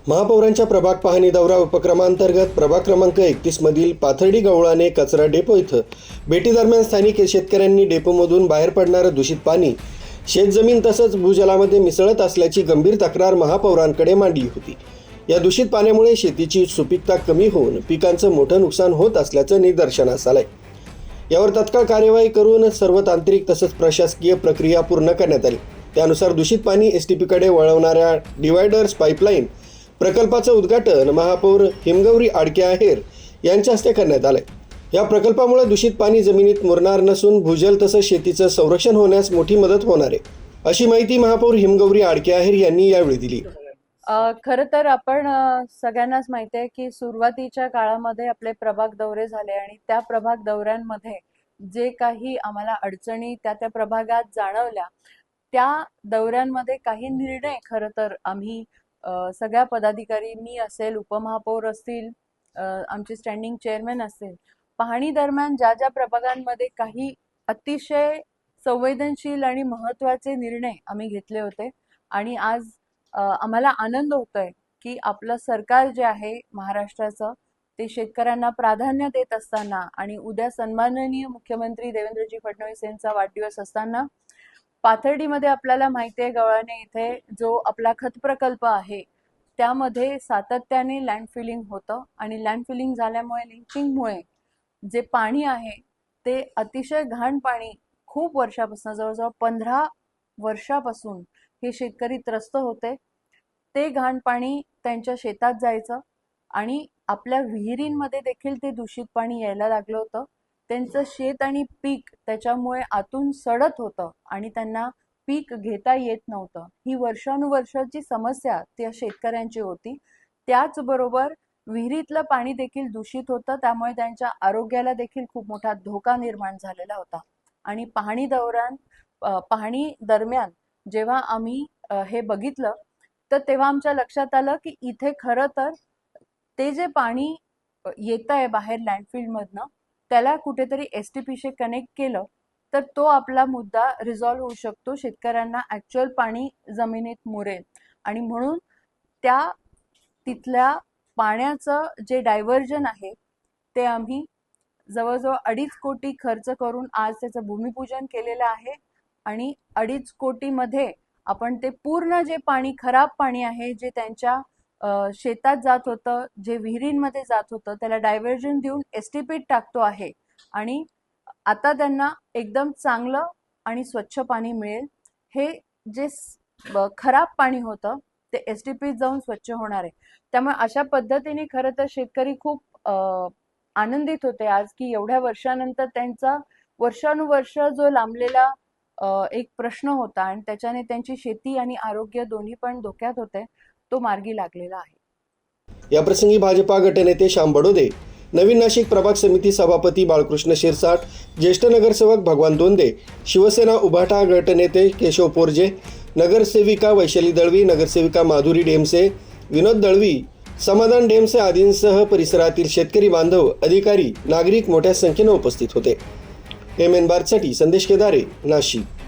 महापौरांच्या प्रभाग पाहणी दौरा उपक्रमांतर्गत प्रभाग क्रमांक 31 मधील पाथर्डी गवळाणे कचरा डेपो इथं भेटीदरम्यान स्थानिक शेतकऱ्यांनी डेपोमधून बाहेर पडणारं दूषित पाणी शेतजमीन तसंच भूजलामध्ये मिसळत असल्याची गंभीर तक्रार महापौरांकडे मांडली होती। या दूषित पाण्यामुळे शेतीची सुपीकता कमी होऊन पिकांचं मोठं नुकसान होत असल्याचं निदर्शनास आलंय। यावर तत्काळ कार्यवाही करून सर्व तांत्रिक तसंच प्रशासकीय प्रक्रिया पूर्ण करण्यात आली। त्यानुसार दूषित पाणी एसटीपीकडे वळवणाऱ्या डिवायडर्स पाईपलाईन प्रकल्पाचं उद्घाटन महापौर हिमगौरी आडके आहेर यांच्या हस्ते करण्यात आलंय। या प्रकल्पामुळे दूषित पाणी जमिनीत मुरणार नसून भूजल तसंच शेतीचं संरक्षण होण्यास मोठी मदत होणार आहे, अशी माहिती महापौर हिमगौरी आडके आहेर यांनी यावेळी दिली। खरं तर आपण सगळ्यांनाच माहिती आहे की सुरुवातीच्या काळामध्ये आपले प्रभाग दौरे झाले आणि त्या प्रभाग दौऱ्यांमध्ये जे काही आम्हाला अडचणी त्या प्रभागात जाणवल्या, त्या दौऱ्यांमध्ये काही निर्णय खरं तर आम्ही सगळ्या पदाधिकारी, मी असेल, उपमहापौर असतील, आमचे स्टँडिंग चेअरमॅन असतील, पाहणी दरम्यान ज्या प्रभागांमध्ये काही अतिशय संवेदनशील आणि महत्त्वाचे निर्णय आम्ही घेतले होते आणि आज आम्हाला आनंद होतोय की आपलं सरकार जे आहे महाराष्ट्राचं ते शेतकऱ्यांना प्राधान्य देत असताना आणि उद्या सन्माननीय मुख्यमंत्री देवेंद्रजी फडणवीस यांचा वाढदिवस असताना पाथर्डीमध्ये आपल्याला माहिती आहे गवळाणे इथे जो आपला खत प्रकल्प आहे त्यामध्ये सातत्याने लँडफिलिंग होतं आणि लँडफिलिंग झाल्यामुळे लिंचिंगमुळे जे पाणी आहे ते अतिशय घाण पाणी खूप वर्षापासून जवळजवळ 15 वर्षापासून हे शेतकरी त्रस्त होते। ते घाण पाणी त्यांच्या शेतात जायचं आणि आपल्या विहिरींमध्ये देखील ते दूषित पाणी यायला लागलं होतं। त्यांचं शेत आणि पीक त्याच्यामुळे आतून सडत होतं आणि त्यांना पीक घेता येत नव्हतं। ही वर्षानुवर्षाची समस्या त्या शेतकऱ्यांची होती। त्याचबरोबर विहिरीतलं पाणी देखील दूषित होतं, त्यामुळे त्यांच्या आरोग्याला देखील खूप मोठा धोका निर्माण झालेला होता। आणि पाहणी दरम्यान जेव्हा आम्ही हे बघितलं तर तेव्हा आमच्या लक्षात आलं की इथे खरं तर ते जे पाणी येत आहे बाहेर लँडफिलमधनं त्याला कुठेतरी एसटीपीशी कनेक्ट केलं तर तो आपला मुद्दा रिझॉल्व्ह होऊ शकतो, शेतकऱ्यांना ॲक्च्युअल पाणी जमिनीत मुरेल। आणि म्हणून तिथल्या पाण्याचं जे डायव्हर्जन आहे ते आम्ही जवळजवळ 2.5 कोटी खर्च करून आज त्याचं भूमिपूजन केलेलं आहे आणि 2.5 कोटीमध्ये आपण ते पूर्ण जे पाणी खराब पाणी आहे जे त्यांच्या शेतात जात होतं, जे विहिरींमध्ये जात होतं, त्याला डायव्हर्जन देऊन एसटीपीत टाकतो आहे आणि आता त्यांना एकदम चांगलं आणि स्वच्छ पाणी मिळेल। हे जे खराब पाणी होतं ते एसटीपीत जाऊन स्वच्छ होणार आहे। त्यामुळे अशा पद्धतीने खरं तर शेतकरी खूप आनंदित होते आज की एवढ्या वर्षानंतर त्यांचा वर्षानुवर्ष जो लांबलेला एक प्रश्न होता आणि त्याच्याने त्यांची शेती आणि आरोग्य दोन्ही पण धोक्यात होते, तो मार्गी लागलेला आहे। या प्रसंगी भाजपा गटनेते श्याम बडोदे, नवीन नाशिक प्रभाग समिती सभापती बाळकृष्ण शिरसाट, ज्येष्ठ नगरसेवक भगवान दोंदे, शिवसेना उभाटा गटनेते केशव पोरजे, नगरसेविका वैशाली दळवी, नगरसेविका माधुरी डेमसे, विनोद दळवी, समाधान डेमसे आदींसह परिसरातील शेतकरी बांधव, अधिकारी, नागरिक मोठ्या संख्येने उपस्थित होते। MN बातसाठी संदेश केदारे, नाशिक।